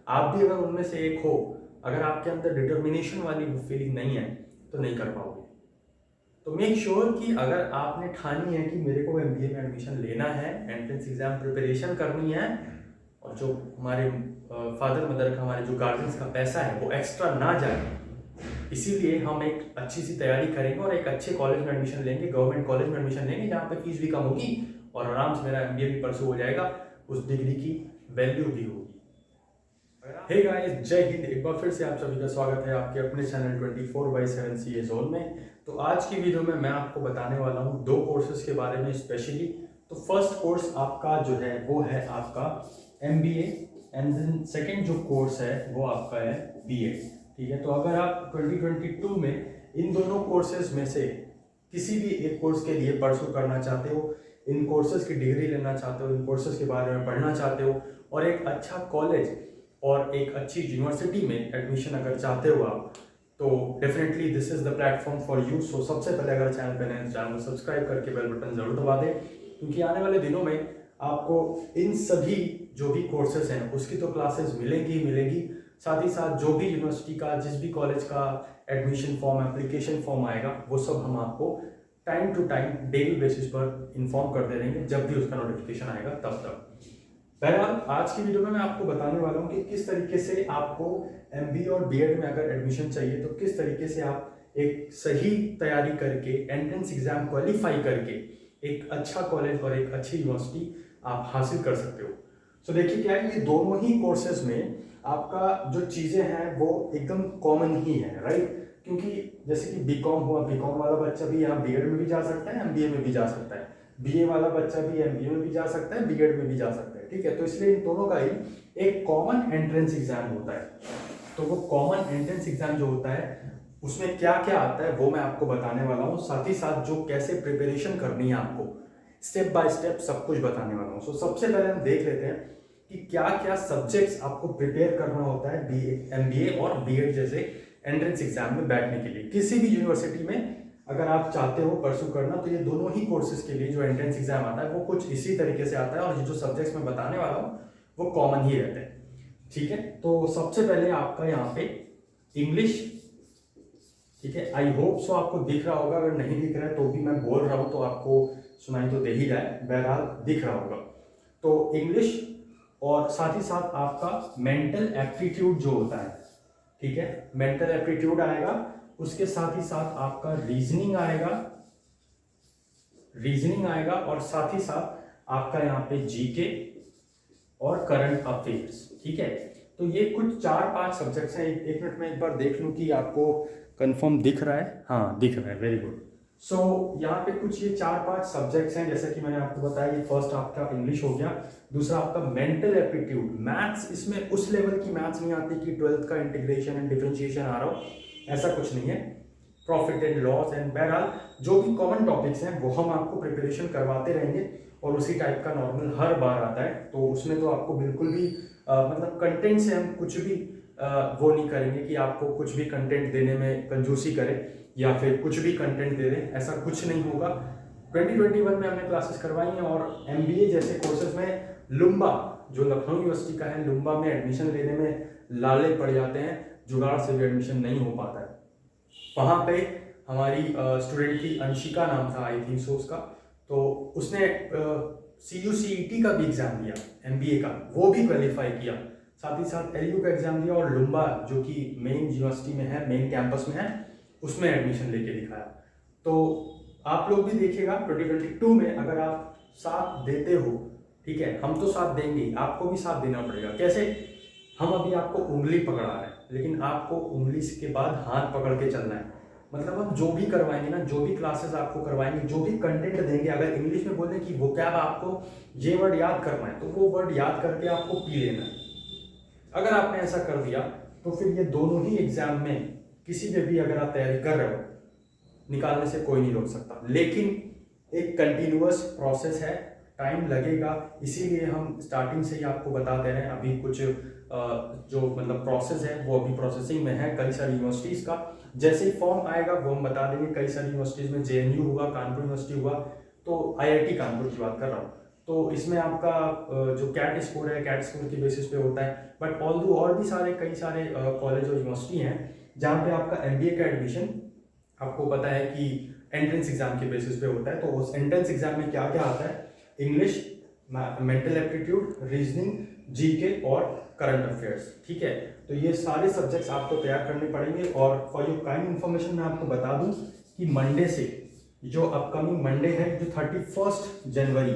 आप भी अगर उनमें से एक हो, अगर आपके अंदर डिटर्मिनेशन वाली वो फीलिंग नहीं है तो नहीं कर पाओगे। तो मेक श्योर कि अगर आपने ठानी है कि मेरे को एमबीए में एडमिशन लेना है, एंट्रेंस एग्जाम प्रिपरेशन करनी है, और जो हमारे फादर मदर का, हमारे जो गार्जियंस का पैसा है वो एक्स्ट्रा ना जाए, इसीलिए हम एक अच्छी सी तैयारी करेंगे और एक अच्छे कॉलेज में एडमिशन लेंगे, गवर्नमेंट कॉलेज में एडमिशन लेंगे जहाँ पे फीस भी कम होगी और आराम से मेरा एमबीए भी परसू हो जाएगा, उस डिग्री की वैल्यू भी होगी। हे गाइस, जय हिंद। एक बार फिर से आप सभी का स्वागत है आपके अपने चैनल 24/7 सीए जोन में। तो आज की वीडियो में मैं आपको बताने वाला हूँ दो कोर्सेज के बारे में स्पेशली। तो फर्स्ट कोर्स आपका जो है वो है आपका एमबीए, एंड देन सेकंड जो कोर्स है वो आपका है बीएड। ठीक है, तो अगर आप 2022 में इन दोनों कोर्सेज में से किसी भी एक कोर्स के लिए परसू करना चाहते हो, इन कोर्सेज की डिग्री लेना चाहते हो, इन कोर्सेज के बारे में पढ़ना चाहते हो और एक अच्छा कॉलेज और एक अच्छी यूनिवर्सिटी में एडमिशन अगर चाहते हो आप, तो definitely this is the platform for you. So सबसे पहले अगर चैनल पर नए चैनल को सब्सक्राइब करके बेल बटन जरूर दबा दें, क्योंकि आने वाले दिनों में आपको इन सभी जो भी कोर्सेज हैं उसकी तो क्लासेस मिलेंगी मिलेंगी, साथ ही साथ जो भी यूनिवर्सिटी का, जिस भी कॉलेज का एडमिशन फॉर्म, एप्लीकेशन फॉर्म आएगा, वो सब हम आपको time to time daily basis पर इन्फॉर्म करते रहेंगे, जब भी उसका नोटिफिकेशन आएगा तब। बहरहाल आज की वीडियो में मैं आपको बताने वाला हूँ कि किस तरीके से आपको एमबीए और बीएड में अगर एडमिशन चाहिए तो किस तरीके से आप एक सही तैयारी करके, एंट्रेंस एग्जाम क्वालिफाई करके एक अच्छा कॉलेज और एक अच्छी यूनिवर्सिटी आप हासिल कर सकते हो। सो देखिए क्या है, ये दोनों ही कोर्सेज में आपका जो चीज़ें हैं वो एकदम कॉमन ही है, राइट। क्योंकि जैसे कि बीकॉम हुआ, बीकॉम वाला बच्चा भी यहाँ बीएड में भी जा सकता है, एमबीए में भी जा सकता है, बीए वाला बच्चा भी एमबीए में भी जा सकता है, बीएड में भी जा सकता है। ठीक है, तो इसलिए इन दोनों का ही एक कॉमन एंट्रेंस एग्जाम होता है। तो वो कॉमन एंट्रेंस एग्जाम जो होता है उसमें क्या क्या आता है वो मैं आपको बताने वाला हूँ, साथ ही साथ जो कैसे प्रिपरेशन करनी है आपको स्टेप बाय स्टेप सब कुछ बताने वाला हूँ। सो सबसे पहले हम देख लेते हैं कि क्या क्या सब्जेक्ट्स आपको प्रिपेयर करना होता है एमबीए और बीएड जैसे एंट्रेंस एग्जाम में बैठने के लिए। किसी भी यूनिवर्सिटी में अगर आप चाहते हो परसू करना, तो ये दोनों ही कोर्सेज के लिए जो एंट्रेंस एग्जाम आता है वो कुछ इसी तरीके से आता है, और ये जो सब्जेक्ट्स मैं बताने वाला हूँ वो कॉमन ही रहते हैं। ठीक है, तो सबसे पहले आपका यहाँ पे इंग्लिश। ठीक है, आई होप सो आपको दिख रहा होगा, अगर नहीं दिख रहा है तो भी मैं बोल रहा हूँ तो आपको सुनाई तो दे ही रहा है, बहरहाल दिख रहा होगा। तो इंग्लिश और साथ ही साथ आपका मेंटल एप्टीट्यूड जो होता है, ठीक है, मेंटल एप्टीट्यूड आएगा। उसके साथ ही साथ आपका रीजनिंग आएगा और साथ ही साथ आपका यहाँ पे जीके और करंट अफेयर्स। ठीक है, तो ये कुछ 4-5 सब्जेक्ट्स हैं। एक मिनट में एक बार देख लूँ कि आपको कंफर्म दिख रहा है। हाँ, दिख रहा है, वेरी गुड। सो यहाँ पे कुछ ये 4-5 सब्जेक्ट्स हैं, जैसे कि मैंने आपको बताया। ये फर्स्ट आपका इंग्लिश हो गया, दूसरा आपका मेंटल एप्टीट्यूड, मैथ्स। इसमें उस लेवल की मैथ्स नहीं आती कि 12th का इंटीग्रेशन एंड डिफरेंशिएशन आ रहा हो, ऐसा कुछ नहीं है। प्रॉफिट एंड लॉस एंड बहरहाल जो भी कॉमन टॉपिक्स हैं वो हम आपको प्रिपरेशन करवाते रहेंगे, और उसी टाइप का नॉर्मल हर बार आता है। तो उसमें तो आपको बिल्कुल भी मतलब कंटेंट से हम कुछ भी वो नहीं करेंगे कि आपको कुछ भी कंटेंट देने में कंजूसी करें या फिर कुछ भी कंटेंट दे दें, ऐसा कुछ नहीं होगा। 2021 में हमने क्लासेस करवाई हैं, और एमबीए जैसे कोर्सेज में लुम्बा, जो लखनऊ यूनिवर्सिटी का है, लुम्बा में एडमिशन लेने में लाले पड़ जाते हैं, जुगाड़ से भी एडमिशन नहीं हो पाता है। वहाँ पे हमारी स्टूडेंट थी, अंशिका नाम था आई थिंक सो उसका, तो उसने CUCET का भी एग्जाम दिया एमबीए का, वो भी क्वालिफाई किया, साथ ही साथ LU का एग्जाम दिया, और लुम्बा जो कि मेन यूनिवर्सिटी में है, मेन कैंपस में है, उसमें एडमिशन लेके दिखाया। तो आप लोग भी देखिएगा 2022 में अगर आप साथ देते हो, ठीक है, हम तो साथ देंगे, आपको भी साथ देना पड़ेगा। कैसे? हम अभी आपको उंगली पकड़ा रहे हैं, लेकिन आपको उंगली के बाद हाथ पकड़ के चलना है। मतलब हम जो भी करवाएंगे ना, जो भी क्लासेस आपको करवाएंगे, जो भी कंटेंट देंगे, अगर इंग्लिश में बोलें कि वोकैब आपको ये वर्ड याद करना है, तो वो वर्ड याद करके आपको पी लेना है। अगर आपने ऐसा कर दिया तो फिर ये दोनों ही एग्जाम में किसी में भी अगर आप तैयारी कर रहे हो, निकालने से कोई नहीं रोक सकता। लेकिन एक कंटिन्यूअस प्रोसेस है, टाइम लगेगा, इसीलिए हम स्टार्टिंग से ही आपको बता दे रहे हैं। अभी कुछ जो मतलब प्रोसेस है वो अभी प्रोसेसिंग में है कई सारी यूनिवर्सिटीज़ का। जैसे ही फॉर्म आएगा वो हम बता देंगे। कई सारी यूनिवर्सिटीज़ में JNU हुआ, कानपुर यूनिवर्सिटी हुआ, तो IIT कानपुर की बात कर रहा हूँ, तो इसमें आपका जो कैट स्कोर है, कैट स्कोर के बेसिस पे होता है। बट ऑल्दो और भी कई सारे कॉलेज और यूनिवर्सिटी हैं जहाँ पे आपका एमबीए का एडमिशन आपको पता है कि एंट्रेंस एग्जाम के बेसिस पे होता है। तो उस एंट्रेंस एग्जाम में क्या क्या आता है, English, mental aptitude, reasoning, GK और करंट अफेयर्स, ठीक है। तो ये सारे सब्जेक्ट्स आपको तैयार करने पड़ेंगे। और फॉर योर काइंड इन्फॉर्मेशन मैं आपको बता दूं कि मंडे से, जो अपकमिंग मंडे है, जो 31 जनवरी,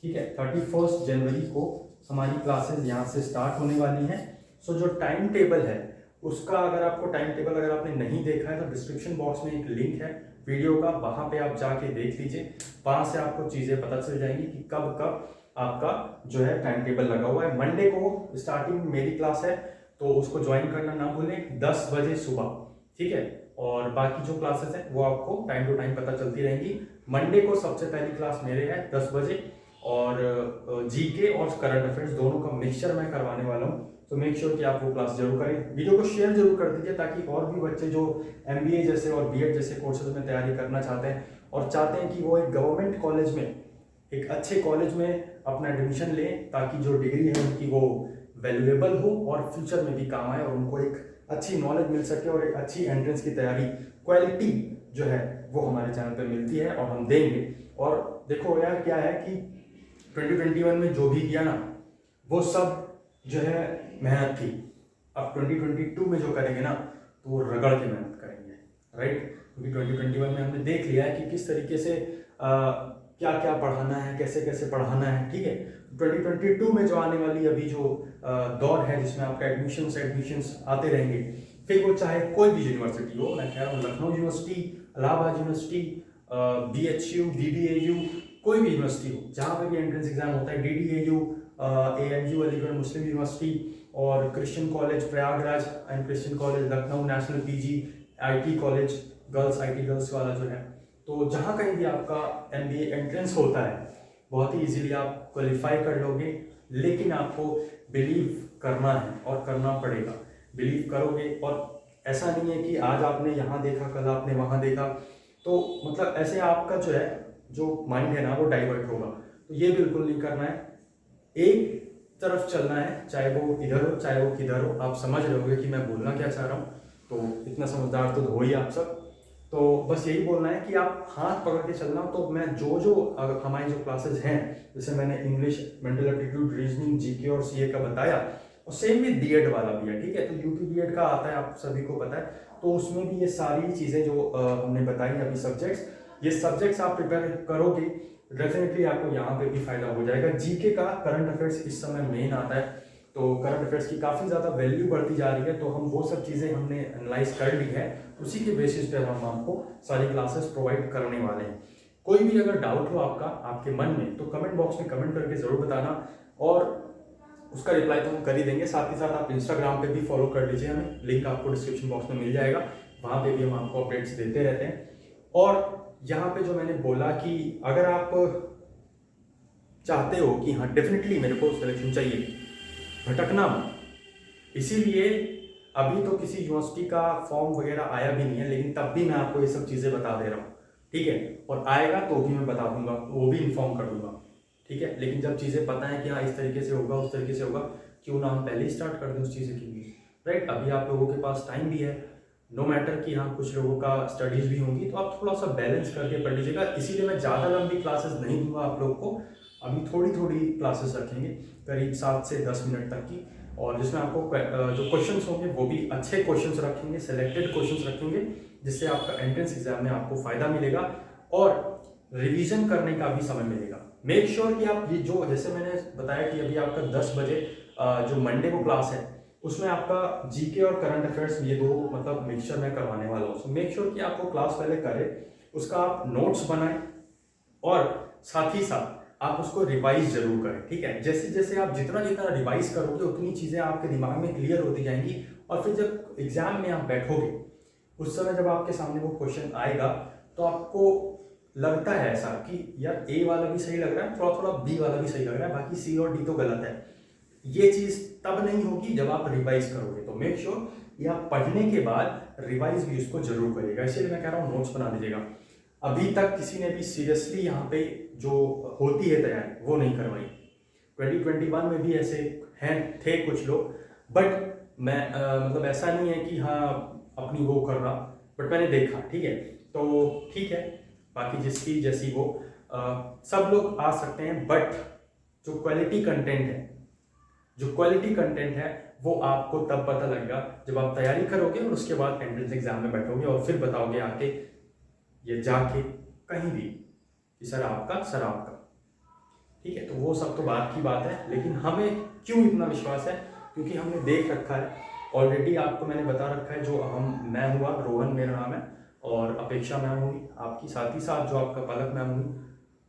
ठीक है, 31 जनवरी को हमारी क्लासेस यहाँ से स्टार्ट होने वाली हैं। सो जो टाइम टेबल है उसका, अगर आपको टाइम टेबल अगर आपने नहीं देखा है तो डिस्क्रिप्शन बॉक्स में एक लिंक है वीडियो का, वहाँ पे आप जाके देख लीजिए। वहाँ से आपको चीज़ें पता चल जाएंगी कि कब कब आपका जो है टाइम टेबल लगा हुआ है। मंडे को स्टार्टिंग मेरी क्लास है, तो उसको ज्वाइन करना ना भूलें 10 बजे सुबह, ठीक है। और बाकी जो क्लासेस हैं वो आपको टाइम टू टाइम पता चलती रहेंगी। मंडे को सबसे पहली क्लास मेरे है 10 बजे, और जीके और करंट अफेयर्स दोनों का मिक्सचर मैं करवाने वाला हूँ। तो मेक श्योर कि आप वो क्लास जरूर करें, वीडियो को शेयर जरूर कर दीजिए, ताकि और भी बच्चे जो एमबीए जैसे और बीएड जैसे कोर्सेज में तैयारी करना चाहते हैं और चाहते हैं कि वो एक गवर्नमेंट कॉलेज में, एक अच्छे कॉलेज में अपना एडमिशन लें, ताकि जो डिग्री है उनकी वो वैल्यूएबल हो और फ्यूचर में भी काम आए और उनको एक अच्छी नॉलेज मिल सके और एक अच्छी एंट्रेंस की तैयारी क्वालिटी जो है वो हमारे चैनल पे मिलती है और हम देंगे। और देखो यार क्या है कि 2021 में जो भी किया ना वो सब जो है मेहनत थी। अब 2022 में जो करेंगे ना तो वो रगड़ के मेहनत करेंगे, राइट। क्योंकि 2021 में हमने देख लिया है कि किस तरीके से क्या क्या पढ़ाना है, कैसे कैसे पढ़ाना है, ठीक है। 2022 में जो आने वाली अभी जो दौर है जिसमें आपका एडमिशन्स आते रहेंगे, फिर वो चाहे कोई भी यूनिवर्सिटी हो, मैं कह रहा हूँ Lucknow university, Allahabad university, BHU, BBAU, कोई भी यूनिवर्सिटी हो जहाँ पे भी एंट्रेंस एग्जाम होता है, DDAU, AMU अलीगढ़ मुस्लिम यूनिवर्सिटी, और Christian college Prayagraj and Christian college Lucknow, national PG, IT college girls, IT girls वाला जो है, तो जहाँ कहीं भी आपका MBA एंट्रेंस होता है बहुत ही इजीली आप क्वालिफाई कर लोगे। लेकिन आपको बिलीव करना है और करना पड़ेगा, बिलीव करोगे। और ऐसा नहीं है कि आज आपने यहाँ देखा कल आपने वहाँ देखा, तो मतलब ऐसे आपका जो है जो माइंड है ना वो डाइवर्ट होगा। तो ये बिल्कुल नहीं करना है, एक तरफ चलना है, चाहे वो इधर हो चाहे वो किधर हो। आप समझ रहे होगे कि मैं बोलना क्या चाह रहा हूँ, तो इतना समझदार तो हो ही आप सब। तो बस यही बोलना है कि आप हाथ पकड़ के चलना। तो मैं जो हमारी जो क्लासेस हैं, जैसे मैंने English, mental aptitude, reasoning, GK और सीए का बताया, और सेम भी बीएड वाला भी है, ठीक है। तो यूपी बीएड का आता है, आप सभी को पता है, तो उसमें भी ये सारी चीज़ें जो हमने बताई अभी सब्जेक्ट्स, ये सब्जेक्ट्स आप प्रिपेयर करोगे डेफिनेटली आपको यहाँ पे भी फायदा हो जाएगा। जीके का करंट अफेयर्स इस समय मेन आता है, तो करंट अफेयर्स की काफ़ी ज़्यादा वैल्यू बढ़ती जा रही है। तो हम वो सब चीज़ें हमने एनालाइज कर ली है, उसी के बेसिस पे हम आपको सारी क्लासेस प्रोवाइड करने वाले हैं। कोई भी अगर डाउट हो आपका आपके मन में, तो कमेंट बॉक्स में कमेंट करके ज़रूर बताना, और उसका रिप्लाई तो हम कर ही देंगे। साथ ही साथ आप इंस्टाग्राम पे भी फॉलो कर लीजिए हमें, लिंक आपको डिस्क्रिप्शन बॉक्स में मिल जाएगा, वहाँ पे भी हम आपको अपडेट्स देते रहते हैं। और यहाँ पे जो मैंने बोला कि अगर आप चाहते हो कि हाँ डेफिनेटली मेरे को सिलेक्शन चाहिए, भटकना मत। इसीलिए अभी तो किसी यूनिवर्सिटी का फॉर्म वगैरह आया भी नहीं है, लेकिन तब भी मैं आपको ये सब चीज़ें बता दे रहा हूँ, ठीक है। और आएगा तो भी मैं बता दूंगा, वो भी इन्फॉर्म कर दूंगा, ठीक है। लेकिन जब चीज़ें पता है कि हाँ इस तरीके से होगा उस तरीके से होगा, क्यों ना हम पहले ही स्टार्ट कर दें उस चीज़ें के लिए, राइट। अभी आप लोगों के पास टाइम भी है, नो मैटर कि हाँ कुछ लोगों का स्टडीज़ भी होंगी, तो आप थोड़ा सा बैलेंस करके पढ़ लीजिएगा। इसीलिए मैं ज़्यादा लंबी क्लासेस नहीं दूंगा आप लोग को, अभी थोड़ी थोड़ी क्लासेस रखेंगे, करीब 7 से 10 मिनट तक की, और जिसमें आपको जो क्वेश्चंस होंगे वो भी अच्छे क्वेश्चंस रखेंगे, सेलेक्टेड क्वेश्चंस रखेंगे, जिससे आपका एंट्रेंस एग्जाम में आपको फ़ायदा मिलेगा और रिवीजन करने का भी समय मिलेगा। मेक श्योर कि आप ये जो, जैसे मैंने बताया कि अभी आपका 10 बजे जो मंडे को क्लास है, उसमें आपका जीके और करंट अफेयर्स ये दो मतलब मिक्सचर में करवाने वाला हूँ। सो मेक श्योर कि आपको क्लास पहले करें, उसका आप नोट्स बनाएं, और साथ ही साथ आप उसको रिवाइज जरूर करें, ठीक है। जैसे जैसे आप जितना जितना रिवाइज करोगे उतनी चीज़ें आपके दिमाग में क्लियर होती जाएंगी, और फिर जब एग्जाम में आप बैठोगे उस समय जब आपके सामने वो क्वेश्चन आएगा, तो आपको लगता है ऐसा कि यार ए वाला भी सही लग रहा है, थोड़ा थोड़ा बी वाला भी सही लग रहा है, बाकी सी और डी तो गलत है। ये चीज़ तब नहीं होगी जब आप रिवाइज करोगे। तो मेक श्योर या पढ़ने के बाद रिवाइज भी उसको जरूर करिएगा, इसलिए मैं कह रहा हूँ नोट्स बना लीजिएगा। अभी तक किसी ने भी सीरियसली यहाँ पे जो होती है तैयारी वो नहीं करवाई। 2021 में भी ऐसे हैं थे कुछ लोग, बट मैं मतलब ऐसा नहीं है कि हाँ अपनी वो कर रहा, बट मैंने देखा, ठीक है। तो ठीक है, बाकी जिसकी जैसी वो सब लोग आ सकते हैं, बट जो क्वालिटी कंटेंट है वो आपको तब पता लगेगा जब आप तैयारी करोगे और उसके बाद एंट्रेंस एग्जाम में बैठोगे और फिर बताओगे आके ये जाके कहीं भी कि सर आपका, ठीक है। तो वो सब तो बात की बात है, लेकिन हमें क्यों इतना विश्वास है, क्योंकि हमने देख रखा है ऑलरेडी। आपको मैंने बता रखा है, जो मैं हुआ, रोहन मेरा नाम है, और अपेक्षा मैम हुई आपकी, साथ ही साथ जो आपका पलक मैम हुई।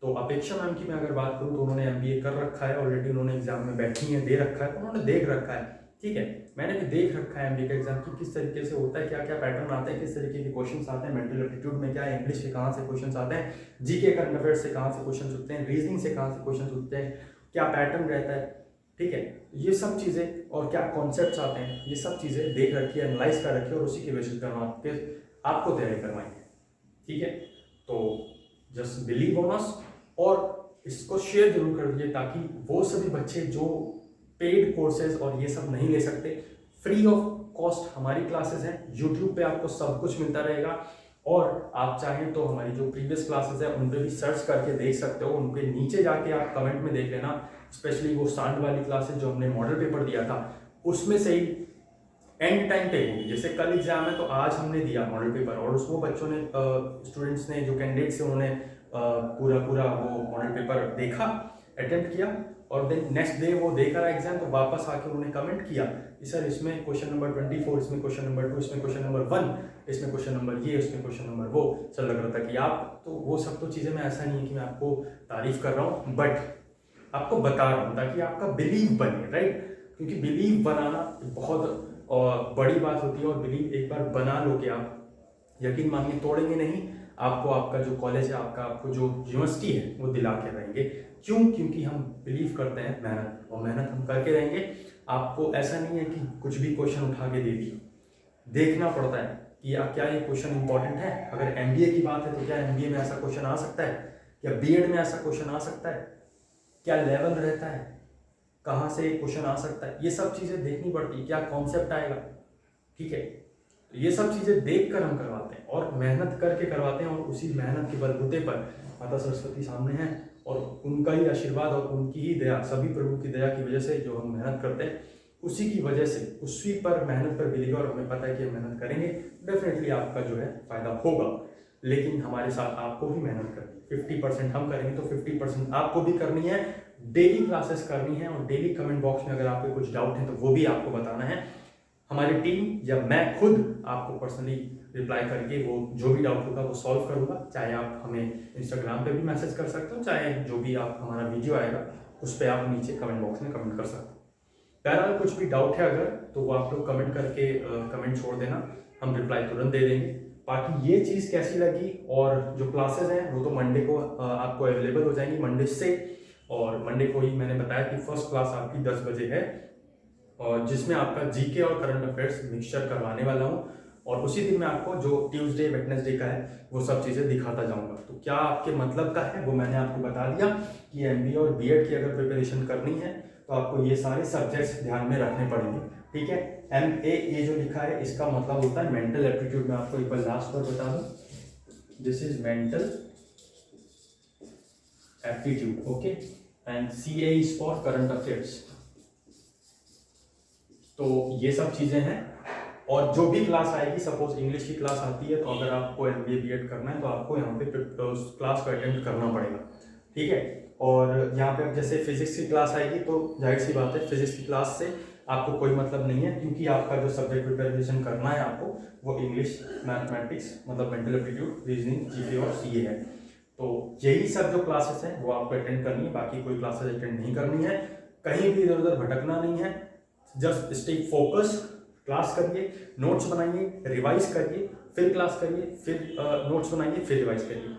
तो अपेक्षा मैम की मैं अगर बात करूँ तो उन्होंने MBA कर रखा है ऑलरेडी, उन्होंने एग्जाम में बैठी है, दे रखा है, उन्होंने देख रखा है, ठीक है। मैंने भी देख रखा है MBA का एग्जाम की किस तरीके से होता है, क्या क्या पैटर्न आते हैं, किस तरीके के क्वेश्चन आते हैं, मेंटल एप्टीट्यूड में क्या है, इंग्लिश के कहाँ से क्वेश्चन आते हैं, जीके करंट अफेयर्स से कहाँ से क्वेश्चन उठते हैं, रीजनिंग से कहाँ से क्वेश्चन उठते हैं, क्या पैटर्न रहता है, ठीक है। ये सब चीज़ें और क्या कॉन्सेप्ट्स आते हैं, ये सब चीज़ें देख रखी है, एनालाइज कर रखी है, और उसी के बेसिस पर आपको तैयारी करवाएंगे, ठीक है। तो जस्ट बिलीव ऑन अस, और इसको शेयर जरूर कर दीजिए ताकि वो सभी बच्चे जो पेड कोर्सेज और ये सब नहीं ले सकते, फ्री ऑफ कॉस्ट हमारी क्लासेस हैं, यूट्यूब पे आपको सब कुछ मिलता रहेगा। और आप चाहें तो हमारी जो प्रीवियस क्लासेस है उन पे भी सर्च करके देख सकते हो, उन पे नीचे जाके आप कमेंट में देख लेना, स्पेशली वो स्टांड वाली क्लासेस जो हमने मॉडल पेपर दिया था उसमें से ही एंड टाइम पे होगी। जैसे कल एग्जाम है तो आज हमने दिया मॉडल पेपर, और उसको बच्चों ने स्टूडेंट्स ने, जो कैंडिडेट्स हैं, उन्होंने पूरा वो मॉडल पेपर देखा, अटेम्प्ट किया, और देन नेक्स्ट डे वो देख रहा एग्जाम, तो वापस आके उन्होंने कमेंट किया कि सर इसमें क्वेश्चन नंबर 24, इसमें क्वेश्चन नंबर 2, इसमें क्वेश्चन नंबर 1, इसमें क्वेश्चन नंबर ये, इसमें क्वेश्चन नंबर वो। सर लग रहा था कि आप तो वो सब तो चीज़ें, मैं ऐसा नहीं है कि मैं आपको तारीफ कर रहा हूँ, बट आपको बता रहा हूँ ताकि आपका बिलीव बने, राइट। क्योंकि बिलीव बनाना बहुत बड़ी बात होती है, और बिलीव एक बार बना लो कि आप यकीन मानिए तोड़ेंगे नहीं, आपको आपका जो कॉलेज है, आपको जो यूनिवर्सिटी है वो दिला के रहेंगे। क्यों? क्योंकि हम बिलीव करते हैं मेहनत, और मेहनत हम करके रहेंगे। आपको ऐसा नहीं है कि कुछ भी क्वेश्चन उठा के दे दिया, देखना पड़ता है कि क्या ये क्वेश्चन इंपॉर्टेंट है। अगर MBA की बात है तो क्या MBA में ऐसा क्वेश्चन आ सकता है, या BEd में ऐसा क्वेश्चन आ सकता है, क्या लेवल रहता है, कहाँ से क्वेश्चन आ सकता है, ये सब चीज़ें देखनी पड़ती है, क्या कॉन्सेप्ट आएगा, ठीक है। तो ये सब चीज़ें देख कर हम करवाते हैं और मेहनत करके करवाते हैं, और उसी मेहनत के बलबूते पर माता सरस्वती सामने हैं, और उनका ही आशीर्वाद और उनकी ही दया, सभी प्रभु की दया की वजह से जो हम मेहनत करते हैं, उसी की वजह से, उसी पर मेहनत पर मिलेगा, और हमें पता है कि हम मेहनत करेंगे डेफिनेटली आपका जो है फायदा होगा। लेकिन हमारे साथ आपको भी मेहनत करनी है, 50% हम करेंगे तो 50% आपको भी करनी है, डेली क्लासेस करनी है, और डेली कमेंट बॉक्स में अगर आपके कुछ डाउट है तो वो भी आपको बताना है। हमारी टीम या मैं खुद आपको पर्सनली रिप्लाई करके वो जो भी डाउट होगा वो सॉल्व करूंगा। चाहे आप हमें इंस्टाग्राम पे भी मैसेज कर सकते हो, चाहे जो भी आप हमारा वीडियो आएगा उस पर आप नीचे कमेंट बॉक्स में कमेंट कर सकते हो। बहरहाल कुछ भी डाउट है अगर, तो वो आप लोग कमेंट करके कमेंट छोड़ देना, हम रिप्लाई तुरंत दे देंगे। बाकी ये चीज़ कैसी लगी, और जो क्लासेस हैं वो तो मंडे को आपको अवेलेबल हो जाएंगी, मंडे से। और मंडे को ही मैंने बताया कि फर्स्ट क्लास आपकी 10 बजे है, और जिसमें आपका जीके और करंट अफेयर्स मिक्सचर करवाने वाला हूँ, और उसी दिन मैं आपको जो ट्यूसडे वेडनेसडे का है वो सब चीज़ें दिखाता जाऊँगा। तो क्या आपके मतलब का है वो मैंने आपको बता दिया कि MBA और BEd की अगर प्रिपरेशन करनी है तो आपको ये सारे सब्जेक्ट्स ध्यान में रखने पड़ेंगे, ठीक है। MA ये जो लिखा है इसका मतलब होता है मेंटल एप्टीट्यूड। मैं आपको एक बार लास्ट बार बता दूँ, this is mental aptitude, okay, and CA is for current affairs. तो ये सब चीज़ें हैं, और जो भी क्लास आएगी, सपोज इंग्लिश की क्लास आती है तो अगर आपको MBA BEd करना है तो आपको यहाँ पे उस क्लास को अटेंड करना पड़ेगा, ठीक है। और यहाँ पे अब जैसे फिजिक्स की क्लास आएगी तो जाहिर सी बात है फिजिक्स की क्लास से आपको कोई मतलब नहीं है, क्योंकि आपका जो सब्जेक्ट प्रिपरेशन करना है आपको वो इंग्लिश, मैथमेटिक्स, मतलब मेंटल एप्टीट्यूड, रीजनिंग, GK और CA है। तो यही सब जो क्लासेस हैं वो आपको अटेंड करनी है, बाकी कोई क्लासेस अटेंड नहीं करनी है, कहीं भी इधर उधर भटकना नहीं है। जस्ट स्टे फोकस, क्लास करिए, नोट्स बनाइए, रिवाइज करिए, फिर क्लास करिए, फिर नोट्स बनाइए, फिर रिवाइज करिए,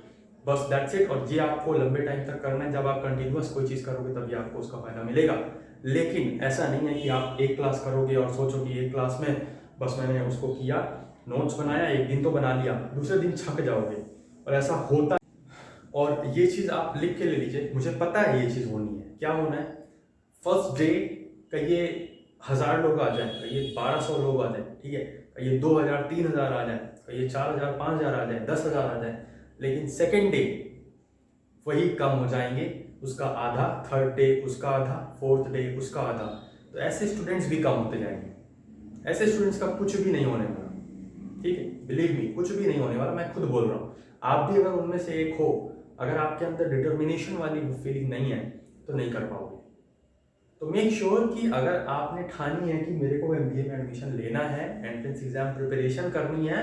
बस दैट्स इट। और ये आपको लंबे टाइम तक करना है। जब आप कंटिन्यूअस कोई चीज़ करोगे तभी आपको उसका फायदा मिलेगा। लेकिन ऐसा नहीं है कि आप एक क्लास करोगे और सोचो कि एक क्लास में बस मैंने उसको किया, नोट्स बनाया, एक दिन तो बना लिया, दूसरे दिन छक जाओगे, और ऐसा होता। और ये चीज़ आप लिख के ले लीजिए, मुझे पता है ये चीज़ होनी है। क्या होना है? फर्स्ट डे कहिए 1000 लोग आ जाए, कहिए 1200 लोग आ जाए, ठीक है, कहिए 2000 3000 आ जाए, कहिए 4000 5000 आ जाए, 10,000 आ जाए, लेकिन सेकेंड डे वही कम हो जाएंगे, उसका आधा, थर्ड डे उसका आधा, फोर्थ डे उसका आधा। तो ऐसे स्टूडेंट्स भी कम होते जाएंगे। ऐसे स्टूडेंट्स का कुछ भी नहीं होने वाला, ठीक है, बिलीव मी, कुछ भी नहीं होने वाला, मैं खुद बोल रहा हूँ। आप भी अगर उनमें से एक हो, अगर आपके अंदर डिटर्मिनेशन वाली फीलिंग नहीं है तो नहीं कर पाओगे। तो मेक श्योर कि अगर आपने ठानी है कि मेरे को एमबीए में एडमिशन लेना है, एंट्रेंस एग्जाम प्रिपरेशन करनी है,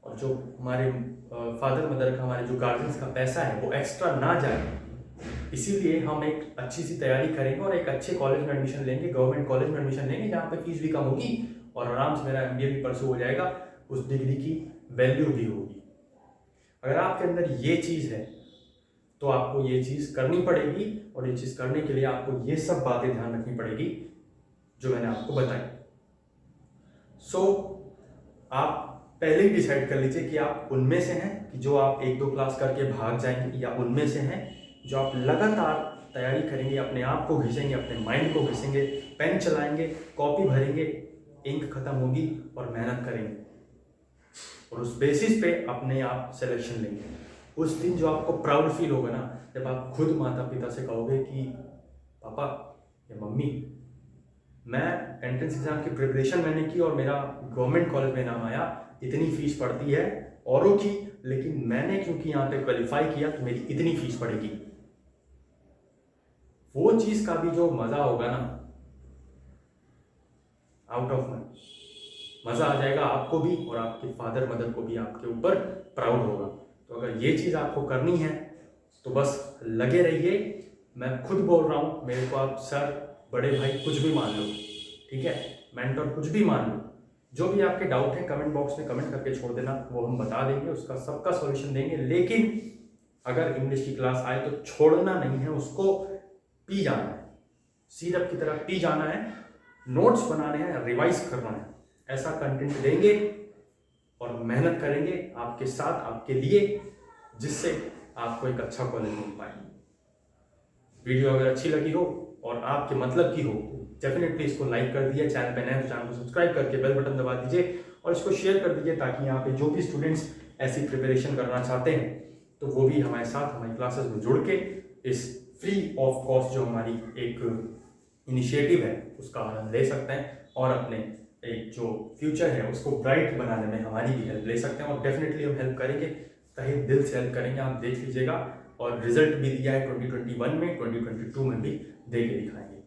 और जो हमारे फादर मदर का, हमारे जो गार्जियंस का पैसा है वो एक्स्ट्रा ना जाए, इसीलिए हम एक अच्छी सी तैयारी करेंगे और एक अच्छे कॉलेज में एडमिशन लेंगे, गवर्नमेंट कॉलेज में एडमिशन लेंगे जहाँ पे फीस भी कम होगी और आराम से मेरा एमबीए भी परसू हो जाएगा, उस डिग्री की वैल्यू भी होगी। अगर आपके अंदर ये चीज़ है तो आपको ये चीज़ करनी पड़ेगी, और ये चीज़ करने के लिए आपको ये सब बातें ध्यान रखनी पड़ेगी जो मैंने आपको बताई। सो आप पहले ही डिसाइड कर लीजिए कि आप उनमें से हैं कि जो आप 1-2 क्लास करके भाग जाएंगे, या उनमें से हैं जो आप लगातार तैयारी करेंगे, अपने आप को घिसेंगे, अपने माइंड को घिसेंगे, पेन चलाएंगे, कॉपी भरेंगे, इंक खत्म होगी और मेहनत करेंगे, और उस बेसिस पे अपने आप सिलेक्शन लेंगे। उस दिन जो आपको प्राउड फील होगा ना, जब आप खुद माता पिता से कहोगे कि पापा या मम्मी, मैं एंट्रेंस एग्जाम की प्रिपरेशन मैंने की और मेरा गवर्नमेंट कॉलेज में नाम आया, इतनी फीस पड़ती है औरों की, लेकिन मैंने क्योंकि यहाँ पे क्वालिफाई किया तो मेरी इतनी फीस पड़ेगी। वो चीज का भी जो मजा होगा ना, आउट ऑफ मजा आ जाएगा आपको भी, और आपके फादर मदर को भी आपके ऊपर प्राउड होगा। तो अगर ये चीज आपको करनी है तो बस लगे रहिए। मैं खुद बोल रहा हूँ, मेरे को आप सर, बड़े भाई कुछ भी मान लो, ठीक है, मेंटर कुछ भी मान लो। जो भी आपके डाउट है कमेंट बॉक्स में कमेंट करके छोड़ देना, वो हम बता देंगे, उसका सबका सॉल्यूशन देंगे। लेकिन अगर इंग्लिश की क्लास आए तो छोड़ना नहीं है, उसको पी जाना है, सिरप की तरह पी जाना है, नोट्स बनाने हैं, रिवाइज करना है। ऐसा कंटेंट देंगे और मेहनत करेंगे आपके साथ, आपके लिए, जिससे आपको एक अच्छा कॉलेज मिल पाए। वीडियो अगर अच्छी लगी हो और आपके मतलब की हो तो डेफिनेटली इसको लाइक कर दिए, चैनल पे नए तो चैनल को सब्सक्राइब करके बेल बटन दबा दीजिए और इसको शेयर कर दीजिए, ताकि यहाँ पे जो भी स्टूडेंट्स ऐसी प्रिपरेशन करना चाहते हैं तो वो भी हमारे साथ हमारी क्लासेस में जुड़ के इस फ्री ऑफ कॉस्ट जो हमारी एक इनिशिएटिव है उसका आनंद ले सकते हैं, और अपने एक जो फ्यूचर है उसको ब्राइट बनाने में हमारी भी हेल्प ले सकते हैं। और डेफिनेटली हम हेल्प करेंगे, तहे दिल से हेल्प करेंगे, आप देख लीजिएगा। और रिजल्ट भी दिया है 2021 में, 2022 में भी दे के दिखाएंगे।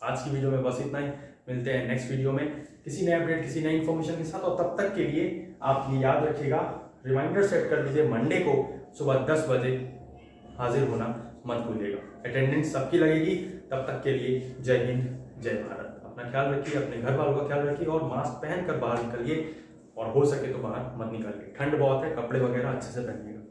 आज की वीडियो में बस इतना ही, मिलते हैं नेक्स्ट वीडियो में किसी नए अपडेट, किसी नई इन्फॉर्मेशन के साथ। और तब तक के लिए आप ये याद रखिएगा, रिमाइंडर सेट कर दीजिए, मंडे को सुबह 10 बजे हाजिर होना मत भूलिएगा। अटेंडेंस सबकी लगेगी। तब तक के लिए जय हिंद, जय भारत। अपना ख्याल रखिए, अपने घर वालों का ख्याल रखिए, और मास्क पहन कर बाहर निकलिए, और हो सके तो बाहर मत निकलिए। ठंड बहुत है, कपड़े वगैरह अच्छे से पहनिएगा।